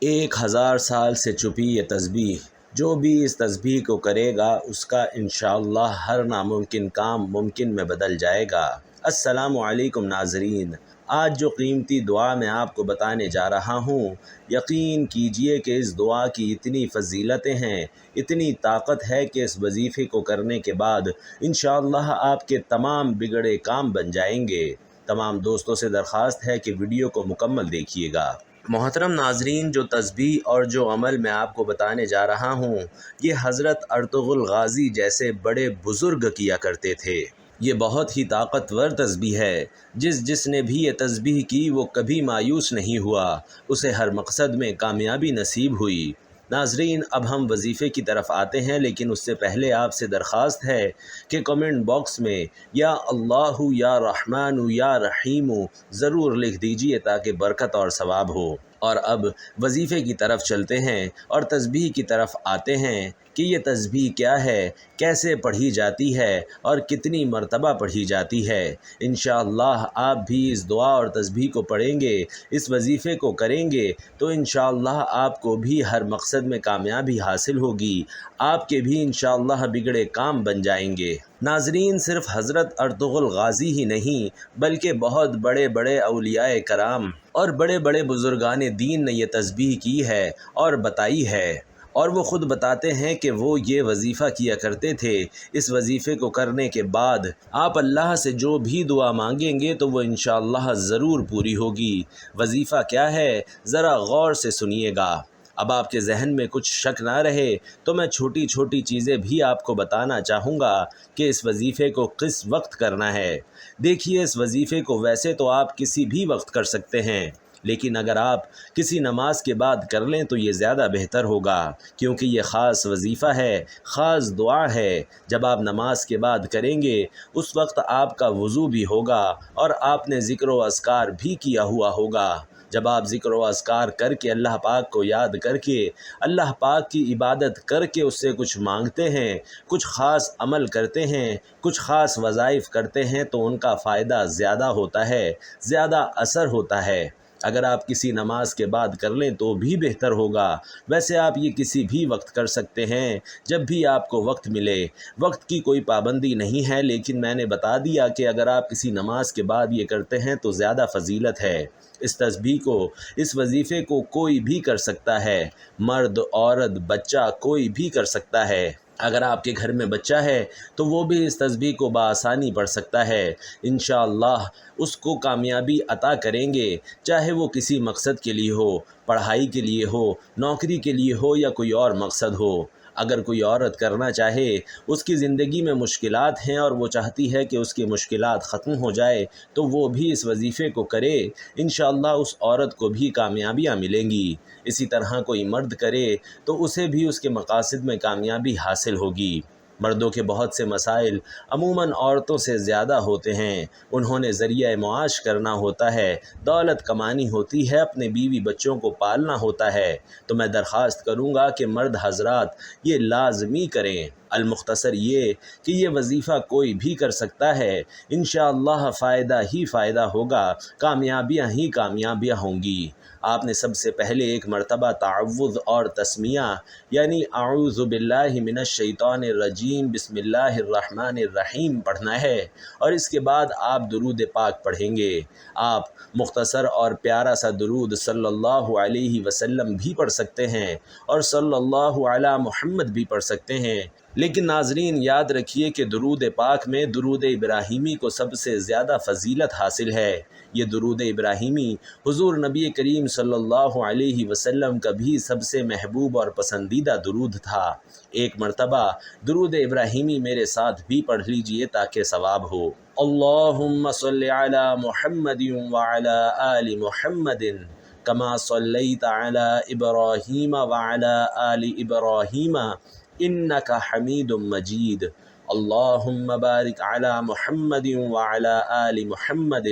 1000 سال سے چھپی یہ تسبیح، جو بھی اس تسبیح کو کرے گا اس کا انشاءاللہ ہر ناممکن کام ممکن میں بدل جائے گا۔ السلام علیکم ناظرین، آج جو قیمتی دعا میں آپ کو بتانے جا رہا ہوں، یقین کیجئے کہ اس دعا کی اتنی فضیلتیں ہیں، اتنی طاقت ہے کہ اس وظیفے کو کرنے کے بعد انشاءاللہ آپ کے تمام بگڑے کام بن جائیں گے۔ تمام دوستوں سے درخواست ہے کہ ویڈیو کو مکمل دیکھیے گا۔ محترم ناظرین، جو تسبیح اور جو عمل میں آپ کو بتانے جا رہا ہوں، یہ حضرت ارطغرل غازی جیسے بڑے بزرگ کیا کرتے تھے۔ یہ بہت ہی طاقتور تسبیح ہے۔ جس نے بھی یہ تسبیح کی وہ کبھی مایوس نہیں ہوا، اسے ہر مقصد میں کامیابی نصیب ہوئی۔ ناظرین، اب ہم وظیفے کی طرف آتے ہیں، لیکن اس سے پہلے آپ سے درخواست ہے کہ کمنٹ باکس میں یا اللہ یا رحمان یا رحیم ضرور لکھ دیجئے تاکہ برکت اور ثواب ہو۔ اور اب وظیفے کی طرف چلتے ہیں اور تسبیح کی طرف آتے ہیں کہ یہ تسبیح کیا ہے، کیسے پڑھی جاتی ہے اور کتنی مرتبہ پڑھی جاتی ہے۔ انشاءاللہ آپ بھی اس دعا اور تسبیح کو پڑھیں گے، اس وظیفے کو کریں گے تو انشاءاللہ آپ کو بھی ہر مقصد میں کامیابی حاصل ہوگی، آپ کے بھی انشاءاللہ بگڑے کام بن جائیں گے۔ ناظرین، صرف حضرت ارطغرل غازی ہی نہیں بلکہ بہت بڑے بڑے اولیاء کرام اور بڑے بڑے بزرگان دین نے یہ تسبیح کی ہے اور بتائی ہے، اور وہ خود بتاتے ہیں کہ وہ یہ وظیفہ کیا کرتے تھے۔ اس وظیفے کو کرنے کے بعد آپ اللہ سے جو بھی دعا مانگیں گے تو وہ انشاءاللہ ضرور پوری ہوگی۔ وظیفہ کیا ہے، ذرا غور سے سنیے گا۔ اب آپ کے ذہن میں کچھ شک نہ رہے تو میں چھوٹی چھوٹی چیزیں بھی آپ کو بتانا چاہوں گا کہ اس وظیفے کو کس وقت کرنا ہے۔ دیکھیے، اس وظیفے کو ویسے تو آپ کسی بھی وقت کر سکتے ہیں، لیکن اگر آپ کسی نماز کے بعد کر لیں تو یہ زیادہ بہتر ہوگا، کیونکہ یہ خاص وظیفہ ہے، خاص دعا ہے۔ جب آپ نماز کے بعد کریں گے اس وقت آپ کا وضو بھی ہوگا اور آپ نے ذکر و اذکار بھی کیا ہوا ہوگا۔ جب آپ ذکر و اذکار کر کے اللہ پاک کو یاد کر کے اللہ پاک کی عبادت کر کے اس سے کچھ مانگتے ہیں، کچھ خاص عمل کرتے ہیں، کچھ خاص وظائف کرتے ہیں تو ان کا فائدہ زیادہ ہوتا ہے، زیادہ اثر ہوتا ہے۔ اگر آپ کسی نماز کے بعد کر لیں تو بھی بہتر ہوگا، ویسے آپ یہ کسی بھی وقت کر سکتے ہیں، جب بھی آپ کو وقت ملے۔ وقت کی کوئی پابندی نہیں ہے، لیکن میں نے بتا دیا کہ اگر آپ کسی نماز کے بعد یہ کرتے ہیں تو زیادہ فضیلت ہے۔ اس تسبیح کو، اس وظیفے کو کوئی بھی کر سکتا ہے، مرد، عورت، بچہ، کوئی بھی کر سکتا ہے۔ اگر آپ کے گھر میں بچہ ہے تو وہ بھی اس تسبیح کو بآسانی پڑھ سکتا ہے۔ انشاءاللہ اس کو کامیابی عطا کریں گے، چاہے وہ کسی مقصد کے لیے ہو، پڑھائی کے لیے ہو، نوکری کے لیے ہو یا کوئی اور مقصد ہو۔ اگر کوئی عورت کرنا چاہے، اس کی زندگی میں مشکلات ہیں اور وہ چاہتی ہے کہ اس کی مشکلات ختم ہو جائے تو وہ بھی اس وظیفے کو کرے، انشاءاللہ اس عورت کو بھی کامیابیاں ملیں گی۔ اسی طرح کوئی مرد کرے تو اسے بھی اس کے مقاصد میں کامیابی حاصل ہوگی۔ مردوں کے بہت سے مسائل عموماً عورتوں سے زیادہ ہوتے ہیں، انہوں نے ذریعہ معاش کرنا ہوتا ہے، دولت کمانی ہوتی ہے، اپنے بیوی بچوں کو پالنا ہوتا ہے، تو میں درخواست کروں گا کہ مرد حضرات یہ لازمی کریں۔ المختصر یہ کہ یہ وظیفہ کوئی بھی کر سکتا ہے، انشاءاللہ فائدہ ہی فائدہ ہوگا، کامیابیاں ہی کامیابیاں ہوں گی۔ آپ نے سب سے پہلے ایک مرتبہ تعوذ اور تسمیہ یعنی اعوذ باللہ من الشیطان الرجیم بسم اللہ الرحمن الرحیم پڑھنا ہے، اور اس کے بعد آپ درود پاک پڑھیں گے۔ آپ مختصر اور پیارا سا درود صلی اللہ علیہ وسلم بھی پڑھ سکتے ہیں اور صلی اللہ علی محمد بھی پڑھ سکتے ہیں، لیکن ناظرین یاد رکھیے کہ درود پاک میں درود ابراہیمی کو سب سے زیادہ فضیلت حاصل ہے۔ یہ درود ابراہیمی حضور نبی کریم صلی اللہ علیہ وسلم کا بھی سب سے محبوب اور پسندیدہ درود تھا۔ ایک مرتبہ درود ابراہیمی میرے ساتھ بھی پڑھ لیجئے تاکہ ثواب ہو۔ اللہم صلی علی محمد وعلی آل محمد کما صلیت علی ابراہیم وعلی آل ابراہیم انک حمید مجید۔ اللہم بارک علی محمد وعلی آل محمد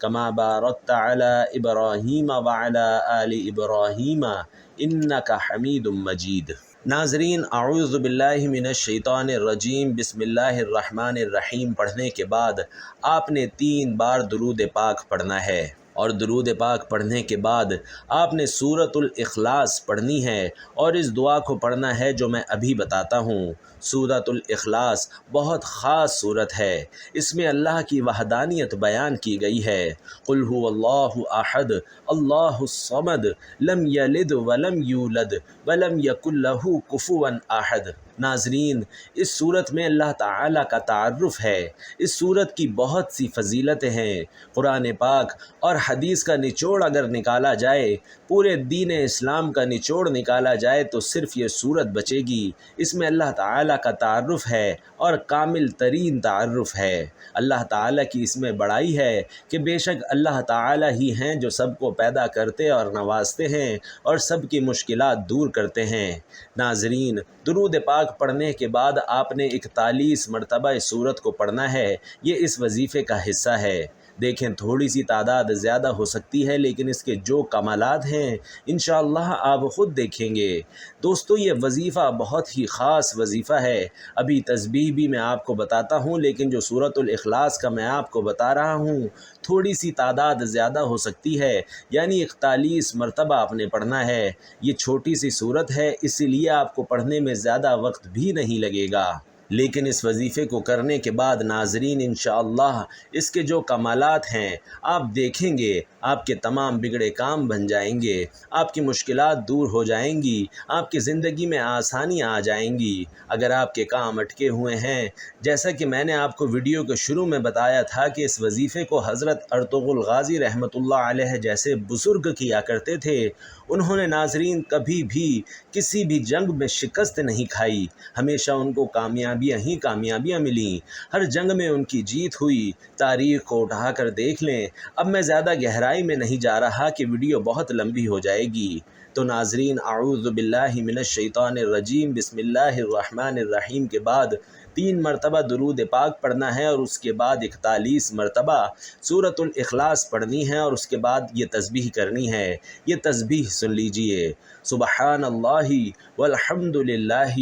کما بارکت علی ابراہیم وعلی آل ابراہیم انک حمید مجید۔ ناظرین، اعوذ باللہ من الشیطان الرجیم بسم اللہ الرحمن الرحیم پڑھنے کے بعد آپ نے 3 بار درود پاک پڑھنا ہے، اور درود پاک پڑھنے کے بعد آپ نے سورۃ الاخلاص پڑھنی ہے اور اس دعا کو پڑھنا ہے جو میں ابھی بتاتا ہوں۔ سورۃ الاخلاص بہت خاص صورت ہے، اس میں اللہ کی وحدانیت بیان کی گئی ہے۔ قل هو اللہ احد اللہ الصمد لم یلد ولم یولد ولم یکن لہ کفوا احد۔ ناظرین، اس صورت میں اللہ تعالیٰ کا تعارف ہے۔ اس صورت کی بہت سی فضیلتیں ہیں۔ قرآن پاک اور حدیث کا نچوڑ اگر نکالا جائے، پورے دین اسلام کا نچوڑ نکالا جائے تو صرف یہ صورت بچے گی۔ اس میں اللہ تعالیٰ کا تعارف ہے اور کامل ترین تعارف ہے۔ اللہ تعالیٰ کی اس میں بڑائی ہے کہ بے شک اللہ تعالیٰ ہی ہیں جو سب کو پیدا کرتے اور نوازتے ہیں اور سب کی مشکلات دور کرتے ہیں۔ ناظرین، درود پاک پڑھنے کے بعد آپ نے 41 مرتبہ اس سورت کو پڑھنا ہے۔ یہ اس وظیفے کا حصہ ہے۔ دیکھیں، تھوڑی سی تعداد زیادہ ہو سکتی ہے لیکن اس کے جو کمالات ہیں انشاءاللہ آپ خود دیکھیں گے۔ دوستو، یہ وظیفہ بہت ہی خاص وظیفہ ہے۔ ابھی تسبیح بھی میں آپ کو بتاتا ہوں، لیکن جو سورۃ الاخلاص کا میں آپ کو بتا رہا ہوں تھوڑی سی تعداد زیادہ ہو سکتی ہے، یعنی 41 مرتبہ آپ نے پڑھنا ہے۔ یہ چھوٹی سی سورت ہے، اسی لیے آپ کو پڑھنے میں زیادہ وقت بھی نہیں لگے گا، لیکن اس وظیفے کو کرنے کے بعد ناظرین انشاءاللہ اس کے جو کمالات ہیں آپ دیکھیں گے، آپ کے تمام بگڑے کام بن جائیں گے، آپ کی مشکلات دور ہو جائیں گی، آپ کی زندگی میں آسانیاں آ جائیں گی۔ اگر آپ کے کام اٹکے ہوئے ہیں، جیسا کہ میں نے آپ کو ویڈیو کے شروع میں بتایا تھا کہ اس وظیفے کو حضرت ارطغرل غازی رحمۃ اللہ علیہ جیسے بزرگ کیا کرتے تھے، انہوں نے ناظرین کبھی بھی کسی بھی جنگ میں شکست نہیں کھائی، ہمیشہ ان کو کامیابیاں ہی کامیابیاں ملیں، ہر جنگ میں ان کی جیت ہوئی۔ تاریخ کو اٹھا کر دیکھ لیں۔ اب میں زیادہ گہرائی میں نہیں جا رہا کہ ویڈیو بہت لمبی ہو جائے گی، تو ناظرین اعوذ باللہ من الشیطان الرجیم بسم اللہ الرحمن الرحیم کے بعد 3 مرتبہ درود پاک پڑھنا ہے اور اس کے بعد 41 مرتبہ سورۃ الاخلاص پڑھنی ہے اور اس کے بعد یہ تسبیح کرنی ہے۔ یہ تسبیح سن لیجئے: سبحان اللہ والحمد للہ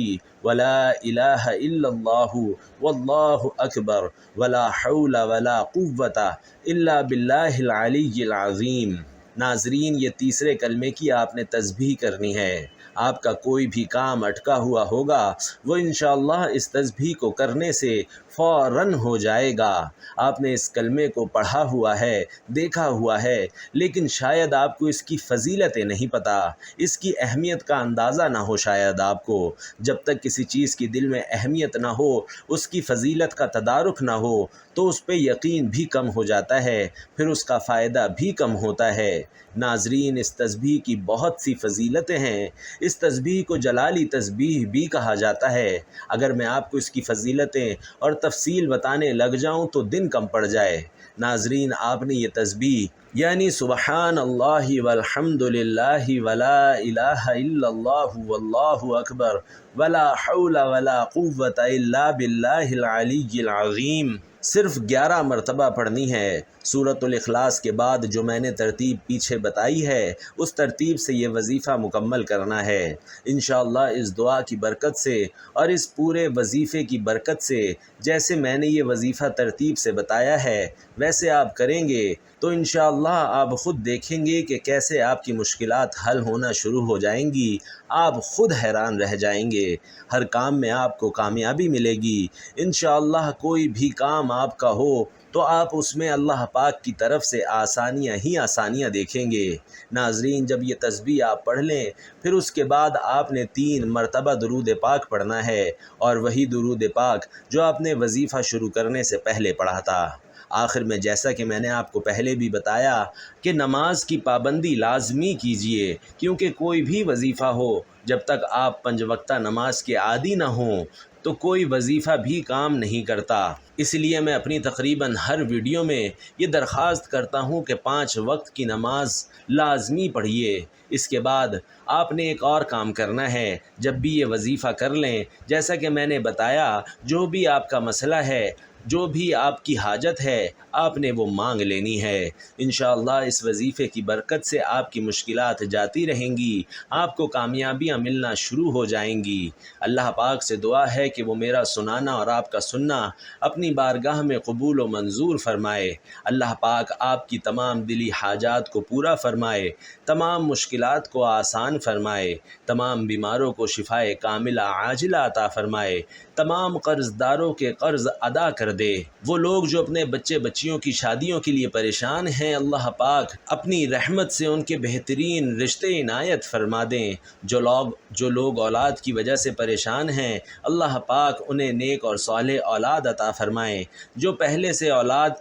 ولا الہ الا اللہ واللہ اکبر ولا حول ولا قوت الا باللہ العلی العظیم۔ ناظرین، یہ تیسرے کلمے کی آپ نے تسبیح کرنی ہے۔ آپ کا کوئی بھی کام اٹکا ہوا ہوگا وہ انشاءاللہ اس تسبیح کو کرنے سے فوراً ہو جائے گا۔ آپ نے اس کلمے کو پڑھا ہوا ہے، دیکھا ہوا ہے، لیکن شاید آپ کو اس کی فضیلتیں نہیں پتہ، اس کی اہمیت کا اندازہ نہ ہو شاید آپ کو۔ جب تک کسی چیز کی دل میں اہمیت نہ ہو، اس کی فضیلت کا تدارک نہ ہو، تو اس پہ یقین بھی کم ہو جاتا ہے، پھر اس کا فائدہ بھی کم ہوتا ہے۔ ناظرین، اس تسبیح کی بہت سی فضیلتیں ہیں۔ اس تسبیح کو جلالی تسبیح بھی کہا جاتا ہے۔ اگر میں آپ کو اس کی فضیلتیں اور تفصیل بتانے لگ جاؤں تو دن کم پڑ جائے۔ ناظرین، آپ نے یہ تسبیح یعنی سبحان اللہ والحمد للہ ولا الہ الا اللہ واللہ اکبر ولا حول ولا قوت الا باللہ العلی العظیم صرف 11 مرتبہ پڑھنی ہے۔ سورۃ الاخلاص کے بعد جو میں نے ترتیب پیچھے بتائی ہے اس ترتیب سے یہ وظیفہ مکمل کرنا ہے۔ انشاءاللہ اس دعا کی برکت سے اور اس پورے وظیفے کی برکت سے، جیسے میں نے یہ وظیفہ ترتیب سے بتایا ہے ویسے آپ کریں گے تو انشاءاللہ آپ خود دیکھیں گے کہ کیسے آپ کی مشکلات حل ہونا شروع ہو جائیں گی۔ آپ خود حیران رہ جائیں گے۔ ہر کام میں آپ کو کامیابی ملے گی۔ انشاءاللہ کوئی بھی کام آپ کا ہو تو آپ اس میں اللہ پاک کی طرف سے آسانیاں ہی آسانیاں دیکھیں گے۔ ناظرین، جب یہ تسبیح آپ پڑھ لیں پھر اس کے بعد آپ نے 3 مرتبہ درود پاک پڑھنا ہے، اور وہی درود پاک جو آپ نے وظیفہ شروع کرنے سے پہلے پڑھا تھا۔ آخر میں جیسا کہ میں نے آپ کو پہلے بھی بتایا کہ نماز کی پابندی لازمی کیجیے، کیونکہ کوئی بھی وظیفہ ہو جب تک آپ 5 وقتہ نماز کے عادی نہ ہوں تو کوئی وظیفہ بھی کام نہیں کرتا۔ اس لیے میں اپنی تقریباً ہر ویڈیو میں یہ درخواست کرتا ہوں کہ 5 وقت کی نماز لازمی پڑھیے۔ اس کے بعد آپ نے ایک اور کام کرنا ہے۔ جب بھی یہ وظیفہ کر لیں، جیسا کہ میں نے بتایا، جو بھی آپ کا مسئلہ ہے جو بھی آپ کی حاجت ہے آپ نے وہ مانگ لینی ہے۔ انشاءاللہ اس وظیفے کی برکت سے آپ کی مشکلات جاتی رہیں گی، آپ کو کامیابیاں ملنا شروع ہو جائیں گی۔ اللہ پاک سے دعا ہے کہ وہ میرا سنانا اور آپ کا سننا اپنی بارگاہ میں قبول و منظور فرمائے۔ اللہ پاک آپ کی تمام دلی حاجات کو پورا فرمائے، تمام مشکلات کو آسان فرمائے، تمام بیماروں کو شفائے کاملہ عاجلہ عطا فرمائے، تمام قرض داروں کے قرض ادا کر دے۔ وہ لوگ جو اپنے بچے بچیوں کی شادیوں کے لیے پریشان ہیں، اللہ پاک اپنی رحمت سے ان کے بہترین رشتے عنایت فرما دیں۔ جو لوگ اولاد کی وجہ سے پریشان ہیں، اللہ پاک انہیں نیک اور صالح اولاد عطا فرمائیں۔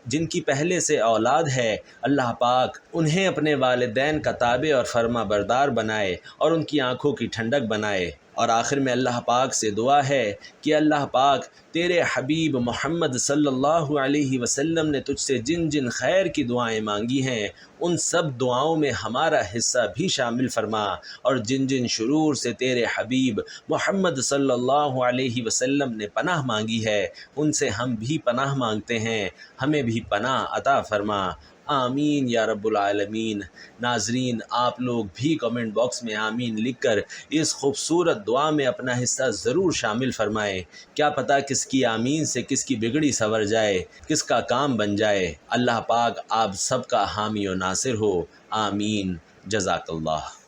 جن کی پہلے سے اولاد ہے، اللہ پاک انہیں اپنے والدین کا تابع اور فرما بردار بنائے اور ان کی آنکھوں کی ٹھنڈک بنائے۔ اور آخر میں اللہ پاک سے دعا ہے کہ اللہ پاک تیرے حبیب محمد صلی اللہ علیہ وسلم نے تجھ سے جن جن خیر کی دعائیں مانگی ہیں، ان سب دعاؤں میں ہمارا حصہ بھی شامل فرما، اور جن جن شرور سے تیرے حبیب محمد صلی اللہ علیہ وسلم نے پناہ مانگی ہے، ان سے ہم بھی پناہ مانگتے ہیں، ہمیں بھی پناہ عطا فرما۔ آمین یا رب العالمین۔ ناظرین، آپ لوگ بھی کمنٹ باکس میں آمین لکھ کر اس خوبصورت دعا میں اپنا حصہ ضرور شامل فرمائیں۔ کیا پتہ کس کی آمین سے کس کی بگڑی سنور جائے، کس کا کام بن جائے۔ اللہ پاک آپ سب کا حامی و ناصر ہو۔ آمین۔ جزاک اللہ۔